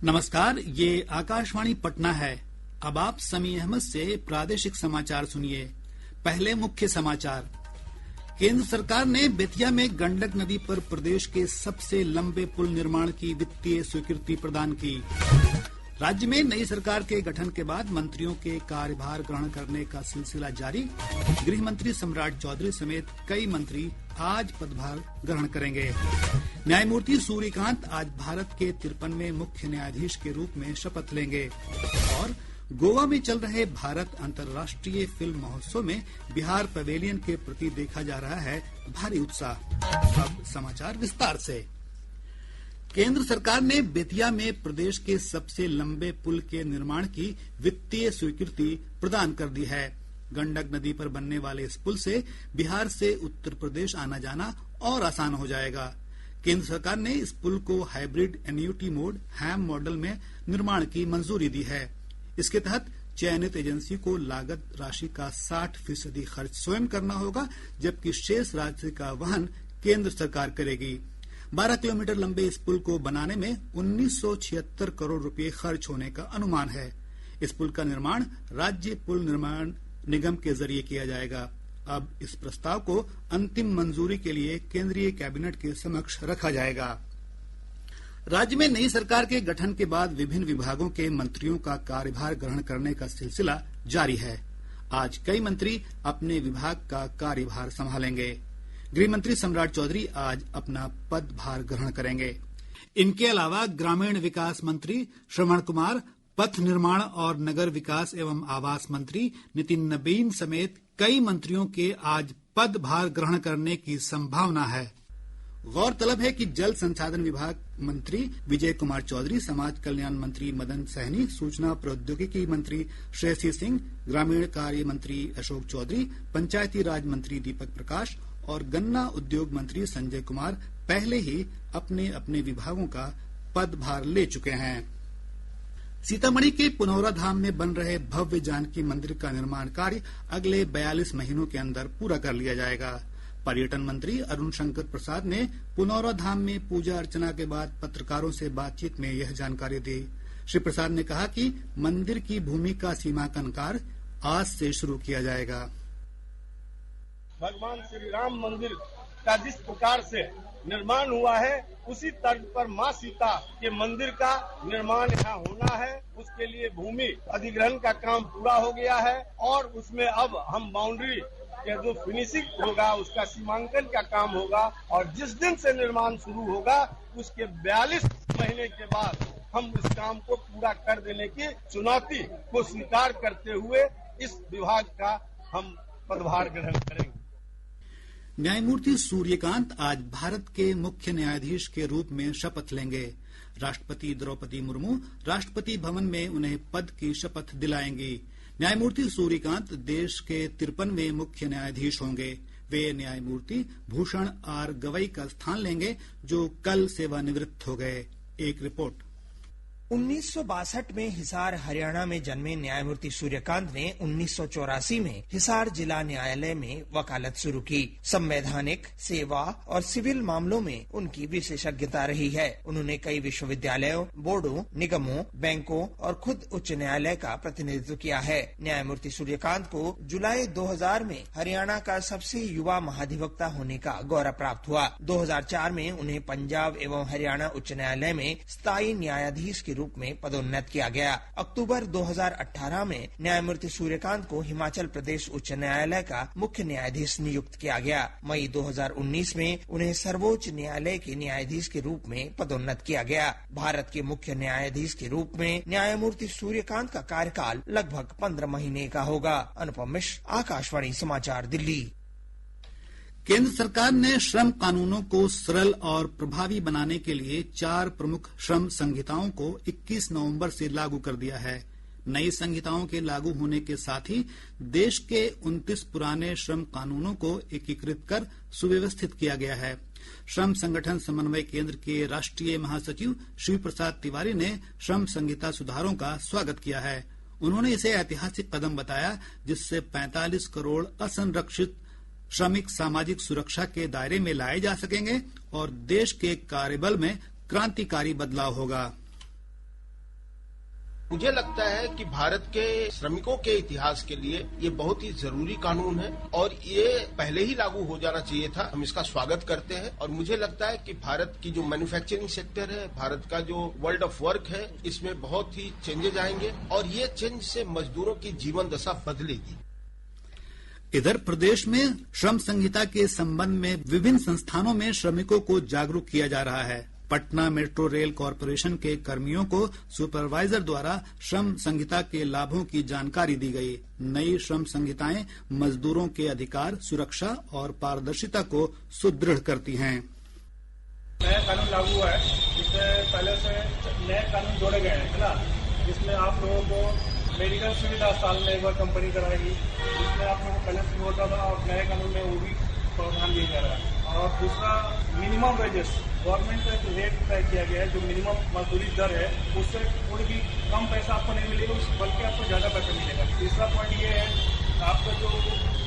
नमस्कार, ये आकाशवाणी पटना है। अब आप समी अहमद से प्रादेशिक समाचार सुनिए। पहले मुख्य समाचार। केंद्र सरकार ने बेतिया में गंडक नदी पर प्रदेश के सबसे लंबे पुल निर्माण की वित्तीय स्वीकृति प्रदान की। राज्य में नई सरकार के गठन के बाद मंत्रियों के कार्यभार ग्रहण करने का सिलसिला जारी। गृह मंत्री सम्राट चौधरी समेत कई मंत्री आज पदभार ग्रहण करेंगे। न्यायमूर्ति सूर्यकांत आज भारत के 53वें मुख्य न्यायाधीश के रूप में शपथ लेंगे। और गोवा में चल रहे भारत अंतर्राष्ट्रीय फिल्म महोत्सव में बिहार पवेलियन के प्रति देखा जा रहा है भारी उत्साह। अब समाचार विस्तार से। केंद्र सरकार ने बेतिया में प्रदेश के सबसे लंबे पुल के निर्माण की वित्तीय स्वीकृति प्रदान कर दी है। गंडक नदी पर बनने वाले इस पुल से बिहार से उत्तर प्रदेश आना जाना और आसान हो जाएगा। केंद्र सरकार ने इस पुल को हाइब्रिड एन्युटी मोड हैम मॉडल में निर्माण की मंजूरी दी है। इसके तहत चयनित एजेंसी को लागत राशि का 60% खर्च स्वयं करना होगा, जबकि शेष राशि का वहन केंद्र सरकार करेगी। 12 किलोमीटर लंबे इस पुल को बनाने में 1976 करोड़ रुपए खर्च होने का अनुमान है। इस पुल का निर्माण राज्य पुल निर्माण निगम के जरिए किया जाएगा। अब इस प्रस्ताव को अंतिम मंजूरी के लिए केंद्रीय कैबिनेट के समक्ष रखा जाएगा। राज्य में नई सरकार के गठन के बाद विभिन्न विभागों के मंत्रियों का कार्यभार ग्रहण करने का सिलसिला जारी है। आज कई मंत्री अपने विभाग का कार्यभार संभालेंगे। गृह मंत्री सम्राट चौधरी आज अपना पदभार ग्रहण करेंगे। इनके अलावा ग्रामीण विकास मंत्री श्रवण कुमार, पथ निर्माण और नगर विकास एवं आवास मंत्री नितिन नबीन समेत कई मंत्रियों के आज पदभार ग्रहण करने की संभावना है। गौरतलब है कि जल संसाधन विभाग मंत्री विजय कुमार चौधरी, समाज कल्याण मंत्री मदन सहनी, सूचना प्रौद्योगिकी मंत्री श्रेयसी सिंह, ग्रामीण कार्य मंत्री अशोक चौधरी, पंचायती राज मंत्री दीपक प्रकाश और गन्ना उद्योग मंत्री संजय कुमार पहले ही अपने अपने विभागों का पदभार ले चुके हैं। सीतामढ़ी के पुनौरा धाम में बन रहे भव्य जानकी मंदिर का निर्माण कार्य अगले 42 महीनों के अंदर पूरा कर लिया जाएगा। पर्यटन मंत्री अरुण शंकर प्रसाद ने पुनौरा धाम में पूजा अर्चना के बाद पत्रकारों से बातचीत में यह जानकारी दी। श्री प्रसाद ने कहा कि मंदिर की भूमि का सीमांकन कार्य आज से शुरू किया जाएगा। भगवान श्री राम मंदिर का जिस प्रकार से निर्माण हुआ है, उसी तर्ज पर माँ सीता के मंदिर का निर्माण यहाँ होना है। उसके लिए भूमि अधिग्रहण का काम पूरा हो गया है और उसमें अब हम बाउंड्री के जो फिनिशिंग होगा उसका सीमांकन का काम होगा और जिस दिन से निर्माण शुरू होगा उसके 42 महीने के बाद हम इस काम को पूरा कर देने की चुनौती को स्वीकार करते हुए इस विभाग का हम पदभार ग्रहण करेंगे। न्यायमूर्ति सूर्यकांत आज भारत के मुख्य न्यायाधीश के रूप में शपथ लेंगे। राष्ट्रपति द्रौपदी मुर्मू राष्ट्रपति भवन में उन्हें पद की शपथ दिलाएंगी। न्यायमूर्ति सूर्यकांत देश के 53वें मुख्य न्यायाधीश होंगे। वे न्यायमूर्ति भूषण आर गवई का स्थान लेंगे, जो कल सेवानिवृत्त हो गए। एक रिपोर्ट। 1962 में हिसार हरियाणा में जन्मे न्यायमूर्ति सूर्यकांत ने 1984 में हिसार जिला न्यायालय में वकालत शुरू की। संवैधानिक, सेवा और सिविल मामलों में उनकी विशेषज्ञता रही है। उन्होंने कई विश्वविद्यालयों, बोर्डों, निगमों, बैंकों और खुद उच्च न्यायालय का प्रतिनिधित्व किया है। न्यायमूर्ति सूर्यकांत को जुलाई 2000 में हरियाणा का सबसे युवा महाधिवक्ता होने का गौरव प्राप्त हुआ। 2004 में उन्हें पंजाब एवं हरियाणा उच्च न्यायालय में स्थायी न्यायाधीश के रूप में पदोन्नत किया गया। अक्टूबर 2018 में न्यायमूर्ति सूर्यकांत को हिमाचल प्रदेश उच्च न्यायालय का मुख्य न्यायाधीश नियुक्त किया गया। मई 2019 में उन्हें सर्वोच्च न्यायालय के न्यायाधीश के रूप में पदोन्नत किया गया। भारत के मुख्य न्यायाधीश के रूप में न्यायमूर्ति सूर्यकांत का कार्यकाल लगभग 15 महीने का होगा। अनुपम मिश्र, आकाशवाणी समाचार, दिल्ली। केंद्र सरकार ने श्रम कानूनों को सरल और प्रभावी बनाने के लिए 4 प्रमुख श्रम संहिताओं को 21 नवंबर से लागू कर दिया है। नई संहिताओं के लागू होने के साथ ही देश के 29 पुराने श्रम कानूनों को एकीकृत कर सुव्यवस्थित किया गया है। श्रम संगठन समन्वय केंद्र के राष्ट्रीय महासचिव शिव प्रसाद तिवारी ने श्रम संहिता सुधारों का स्वागत किया है। उन्होंने इसे ऐतिहासिक कदम बताया, जिससे 45 करोड़ असंरक्षित श्रमिक सामाजिक सुरक्षा के दायरे में लाए जा सकेंगे और देश के कार्यबल में क्रांतिकारी बदलाव होगा। मुझे लगता है कि भारत के श्रमिकों के इतिहास के लिए ये बहुत ही जरूरी कानून है और ये पहले ही लागू हो जाना चाहिए था। हम इसका स्वागत करते हैं और मुझे लगता है कि भारत की जो मैन्युफैक्चरिंग सेक्टर है, भारत का जो वर्ल्ड ऑफ वर्क है, इसमें बहुत ही चेंजेज आएंगे और ये चेंज से मजदूरों की जीवन दशा बदलेगी। इधर प्रदेश में श्रम संहिता के संबंध में विभिन्न संस्थानों में श्रमिकों को जागरूक किया जा रहा है। पटना मेट्रो रेल कॉरपोरेशन के कर्मियों को सुपरवाइजर द्वारा श्रम संहिता के लाभों की जानकारी दी गई। नई श्रम संहिताएं मजदूरों के अधिकार, सुरक्षा और पारदर्शिता को सुदृढ़ करती हैं। नया कानून लागू हुआ है, जिसमें पहले से नए कानून जोड़े गए हैं, है ना, जिसमें आप लोगों को मेडिकल सुविधा साल में एक बार कंपनी कराएगी, जिसमें आप लोगों को पहले से होता था और नए कानून में वो भी प्रावधान दिया जा रहा है। और दूसरा, मिनिमम वेजेस, गवर्नमेंट का जो रेट तय किया गया है, जो मिनिमम मजदूरी दर है, उससे कोई भी कम पैसा आपको नहीं मिलेगा, बल्कि आपको ज्यादा पैसा मिलेगा। तीसरा पॉइंट ये है, आपका जो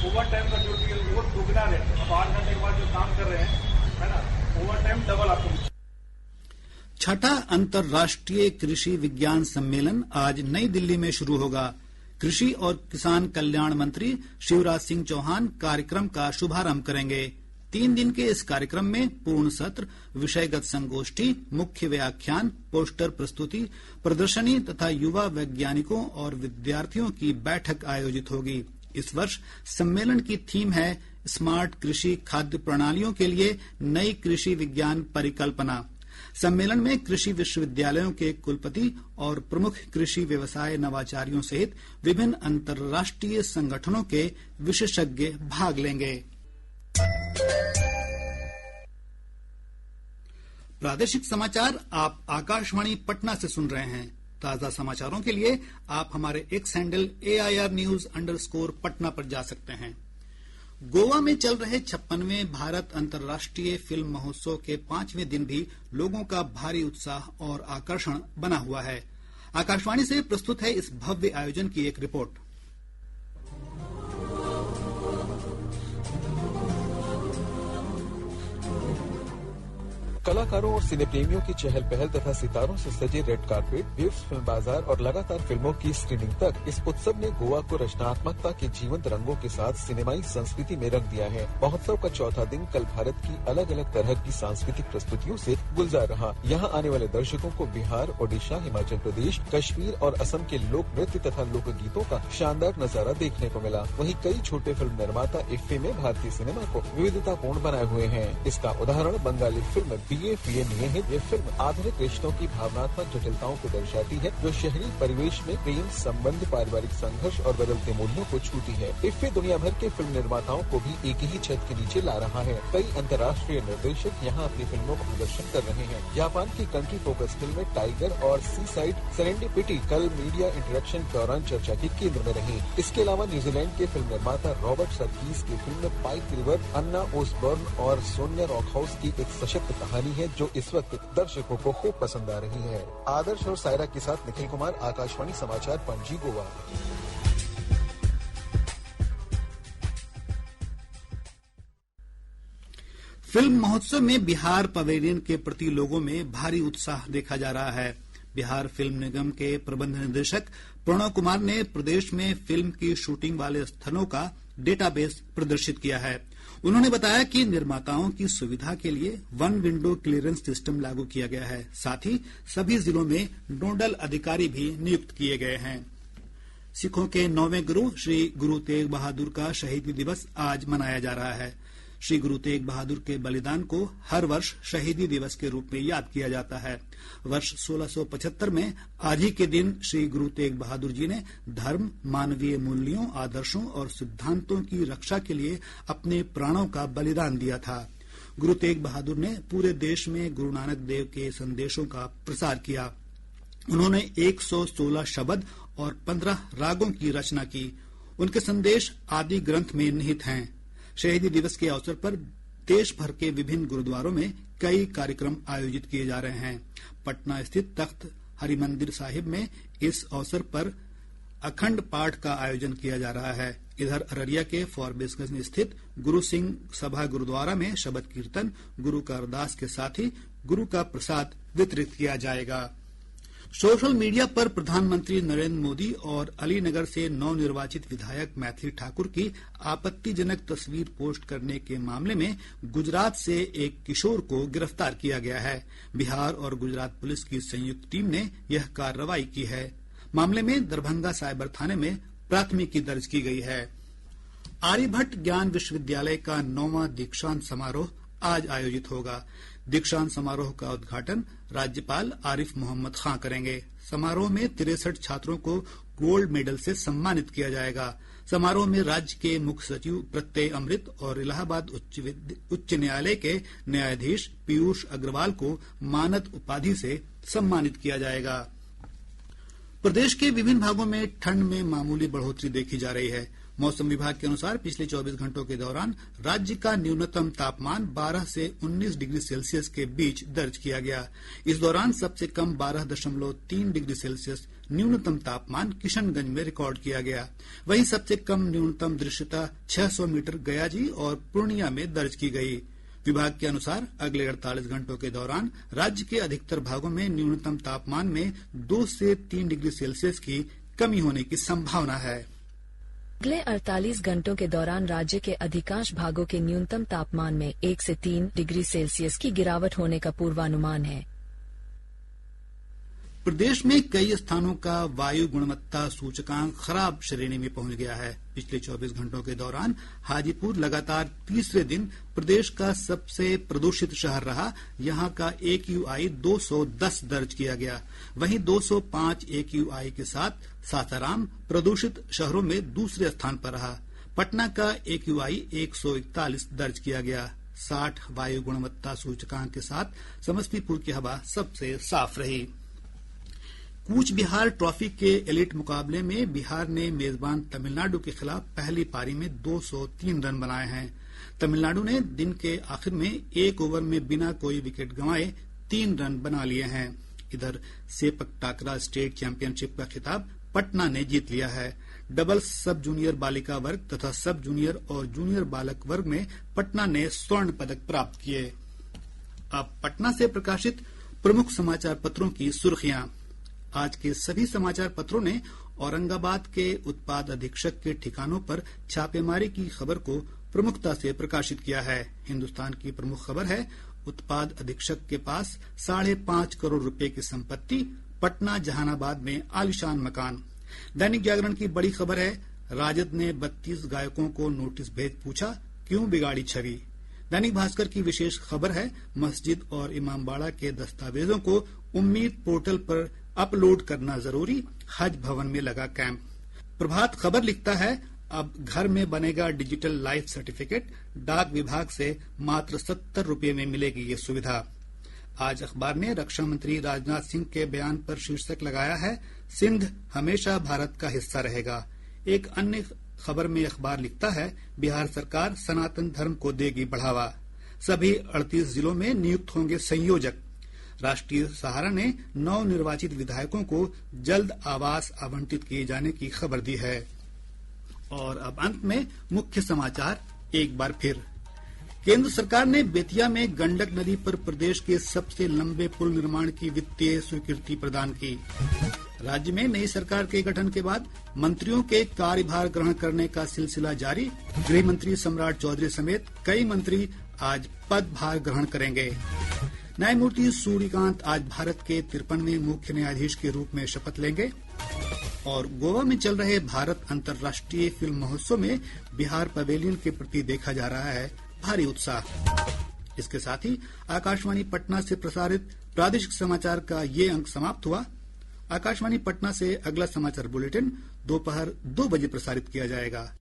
ओवर टाइम का जो वो दुगना है, आप 8 घंटे के बाद जो काम कर रहे हैं, है ना, ओवर टाइम डबल आपको। छठा अंतर्राष्ट्रीय कृषि विज्ञान सम्मेलन आज नई दिल्ली में शुरू होगा। कृषि और किसान कल्याण मंत्री शिवराज सिंह चौहान कार्यक्रम का शुभारंभ करेंगे। 3 दिन के इस कार्यक्रम में पूर्ण सत्र, विषयगत संगोष्ठी, मुख्य व्याख्यान, पोस्टर प्रस्तुति, प्रदर्शनी तथा युवा वैज्ञानिकों और विद्यार्थियों की बैठक आयोजित होगी। इस वर्ष सम्मेलन की थीम है स्मार्ट कृषि खाद्य प्रणालियों के लिए नई कृषि विज्ञान परिकल्पना। सम्मेलन में कृषि विश्वविद्यालयों के कुलपति और प्रमुख कृषि व्यवसाय नवाचारियों सहित विभिन्न अंतर्राष्ट्रीय संगठनों के विशेषज्ञ भाग लेंगे। प्रादेशिक समाचार आप आकाशवाणी पटना से सुन रहे हैं। ताजा समाचारों के लिए आप हमारे एक्स हैंडल AIRnews_पटना पर जा सकते हैं। गोवा में चल रहे 56वें भारत अंतर्राष्ट्रीय फिल्म महोत्सव के 5वें दिन भी लोगों का भारी उत्साह और आकर्षण बना हुआ है। आकाशवाणी से प्रस्तुत है इस भव्य आयोजन की एक रिपोर्ट। कलाकारों और सिने प्रेमियों की चहल पहल तथा सितारों से सजे रेड कारपेट, वेव्स फिल्म बाजार और लगातार फिल्मों की स्क्रीनिंग तक, इस उत्सव ने गोवा को रचनात्मकता के जीवंत रंगों के साथ सिनेमाई संस्कृति में रंग दिया है। महोत्सव का चौथा दिन कल भारत की अलग अलग तरह की सांस्कृतिक प्रस्तुतियों से गुलजार रहा। यहाँ आने वाले दर्शकों को बिहार, ओडिशा, हिमाचल प्रदेश, कश्मीर और असम के लोक नृत्य तथा लोक गीतों का शानदार नजारा देखने को मिला। वहीं कई छोटे फिल्म निर्माता इफ्फी में भारतीय सिनेमा को विविधतापूर्ण बनाए हुए हैं। इसका उदाहरण बंगाली फिल्म BFA नहीं है। ये फिल्म आधुनिक रिश्तों की भावनात्मक जटिलताओं को दर्शाती है, जो शहरी परिवेश में प्रेम संबंध, पारिवारिक संघर्ष और बदलते मूल्यों को छूती है। इफ्फी दुनिया भर के फिल्म निर्माताओं को भी एक ही छत के नीचे ला रहा है। कई अंतर्राष्ट्रीय निर्देशक यहाँ अपनी फिल्मों का प्रदर्शन कर रहे हैं। जापान की कंट्री फोकस फिल्म टाइगर और सी साइड सेरेंडिपिटी कल मीडिया इंटरेक्शन के दौरान चर्चा के केंद्र में रही। इसके अलावा न्यूजीलैंड के फिल्म निर्माता रॉबर्ट सर्कीस की फिल्म पाइक रिवर, अन्ना ओसबर्न और सोनिया रॉकहाउस की एक सशक्त कहानी है, जो इस वक्त दर्शकों को खूब पसंद आ रही है। आदर्श और सायरा के साथ निखिल कुमार, आकाशवाणी समाचार, पणजी, गोवा। फिल्म महोत्सव में बिहार पवेलियन के प्रति लोगों में भारी उत्साह देखा जा रहा है। बिहार फिल्म निगम के प्रबंध निदेशक प्रणव कुमार ने प्रदेश में फिल्म की शूटिंग वाले स्थलों का डेटाबेस प्रदर्शित किया है। उन्होंने बताया कि निर्माताओं की सुविधा के लिए 1 विंडो क्लियरेंस सिस्टम लागू किया गया है। साथ ही सभी जिलों में नोडल अधिकारी भी नियुक्त किए गए हैं। सिखों के 9वें गुरु श्री गुरु तेग बहादुर का शहीदी दिवस आज मनाया जा रहा है। श्री गुरु तेग बहादुर के बलिदान को हर वर्ष शहीदी दिवस के रूप में याद किया जाता है। वर्ष 1675 में आज ही के दिन श्री गुरु तेग बहादुर जी ने धर्म, मानवीय मूल्यों, आदर्शों और सिद्धांतों की रक्षा के लिए अपने प्राणों का बलिदान दिया था। गुरु तेग बहादुर ने पूरे देश में गुरु नानक देव के संदेशों का प्रसार किया। उन्होंने 116 शब्द और 15 रागों की रचना की। उनके संदेश आदि ग्रंथ में निहित हैं। शहीदी दिवस के अवसर पर देश भर के विभिन्न गुरुद्वारों में कई कार्यक्रम आयोजित किए जा रहे हैं। पटना स्थित तख्त हरिमंदिर साहिब में इस अवसर पर अखंड पाठ का आयोजन किया जा रहा है। इधर अररिया के फॉरबिसगंज स्थित गुरु सिंह सभा गुरुद्वारा में शबद कीर्तन, गुरु का अरदास के साथ ही गुरु का प्रसाद वितरित किया जाएगा। सोशल मीडिया पर प्रधानमंत्री नरेंद्र मोदी और अलीनगर से नवनिर्वाचित विधायक मैथिली ठाकुर की आपत्तिजनक तस्वीर पोस्ट करने के मामले में गुजरात से एक किशोर को गिरफ्तार किया गया है। बिहार और गुजरात पुलिस की संयुक्त टीम ने यह कार्रवाई की है। मामले में दरभंगा साइबर थाने में प्राथमिकी दर्ज की गई है। आर्यभट्ट ज्ञान विश्वविद्यालय का 9वां दीक्षांत समारोह आज आयोजित होगा। दीक्षांत समारोह का उद्घाटन राज्यपाल आरिफ मोहम्मद खां करेंगे। समारोह में 63 छात्रों को गोल्ड मेडल से सम्मानित किया जाएगा। समारोह में राज्य के मुख्य सचिव प्रत्यय अमृत और इलाहाबाद उच्च न्यायालय के न्यायाधीश पीयूष अग्रवाल को मानद उपाधि से सम्मानित किया जाएगा। प्रदेश के विभिन्न भागों में ठंड में मामूली बढ़ोतरी देखी जा रही है। मौसम विभाग के अनुसार पिछले 24 घंटों के दौरान राज्य का न्यूनतम तापमान 12 से 19 डिग्री सेल्सियस के बीच दर्ज किया गया। इस दौरान सबसे कम 12.3 डिग्री सेल्सियस न्यूनतम तापमान किशनगंज में रिकॉर्ड किया गया। वहीं सबसे कम न्यूनतम दृश्यता 600 मीटर गयाजी और पूर्णिया में दर्ज की गई। विभाग के अनुसार अगले 48 घंटों के दौरान राज्य के अधिकतर भागों में न्यूनतम तापमान में 2 से 3 डिग्री सेल्सियस की कमी होने की संभावना है। अगले 48 घंटों के दौरान राज्य के अधिकांश भागों के न्यूनतम तापमान में 1 से 3 डिग्री सेल्सियस की गिरावट होने का पूर्वानुमान है। प्रदेश में कई स्थानों का वायु गुणवत्ता सूचकांक खराब श्रेणी में पहुंच गया है। पिछले 24 घंटों के दौरान हाजीपुर लगातार तीसरे दिन प्रदेश का सबसे प्रदूषित शहर रहा। यहां का AQI 210 दर्ज किया गया। वहीं 205 AQI के साथ सासाराम प्रदूषित शहरों में दूसरे स्थान पर रहा। पटना का AQI 141 दर्ज किया गया। 60 वायु गुणवत्ता सूचकांक के साथ समस्तीपुर की हवा सबसे साफ रही। कूच बिहार ट्रॉफी के एलिट मुकाबले में बिहार ने मेजबान तमिलनाडु के खिलाफ पहली पारी में 203 रन बनाए हैं। तमिलनाडु ने दिन के आखिर में 1 ओवर में बिना कोई विकेट गंवाए 3 रन बना लिए हैं। इधर सेपक टाकरा स्टेट चैंपियनशिप का खिताब पटना ने जीत लिया है। डबल्स सब जूनियर बालिका वर्ग तथा सब जूनियर और जूनियर बालक वर्ग में पटना ने स्वर्ण पदक प्राप्त किए। अब पटना से प्रकाशित प्रमुख समाचार पत्रों की सुर्खियां। आज के सभी समाचार पत्रों ने औरंगाबाद के उत्पाद अधीक्षक के ठिकानों पर छापेमारी की खबर को प्रमुखता से प्रकाशित किया है। हिन्दुस्तान की प्रमुख खबर है, उत्पाद अधीक्षक के पास 5.5 करोड़ रुपए की संपत्ति, पटना जहानाबाद में आलीशान मकान। दैनिक जागरण की बड़ी खबर है, राजद ने 32 गायकों को नोटिस भेज पूछा क्यों बिगाड़ी छवि। दैनिक भास्कर की विशेष खबर है, मस्जिद और इमामबाड़ा के दस्तावेजों को उम्मीद पोर्टल पर अपलोड करना जरूरी, हज भवन में लगा कैंप। प्रभात खबर लिखता है, अब घर में बनेगा डिजिटल लाइफ सर्टिफिकेट, डाक विभाग से मात्र 70 रुपए में मिलेगी ये सुविधा। आज अखबार ने रक्षा मंत्री राजनाथ सिंह के बयान पर शीर्षक लगाया है, सिंध हमेशा भारत का हिस्सा रहेगा। एक अन्य खबर में अखबार लिखता है, बिहार सरकार सनातन धर्म को देगी बढ़ावा, सभी 38 जिलों में नियुक्त होंगे संयोजक। राष्ट्रीय सहारा ने नवनिर्वाचित विधायकों को जल्द आवास आवंटित किए जाने की खबर दी है। और अब अंत में मुख्य समाचार एक बार फिर। केंद्र सरकार ने बेतिया में गंडक नदी पर प्रदेश के सबसे लंबे पुल निर्माण की वित्तीय स्वीकृति प्रदान की। राज्य में नई सरकार के गठन के बाद मंत्रियों के कार्यभार ग्रहण करने का सिलसिला जारी। गृह मंत्री सम्राट चौधरी समेत कई मंत्री आज पदभार ग्रहण करेंगे। न्यायमूर्ति सूर्यकांत आज भारत के 53वें मुख्य न्यायाधीश के रूप में शपथ लेंगे। और गोवा में चल रहे भारत अंतर्राष्ट्रीय फिल्म महोत्सव में बिहार पवेलियन के प्रति देखा जा रहा है भारी उत्साह। इसके साथ ही आकाशवाणी पटना से प्रसारित प्रादेशिक समाचार का ये अंक समाप्त हुआ। आकाशवाणी पटना से अगला समाचार बुलेटिन दोपहर 2 बजे प्रसारित किया जाएगा।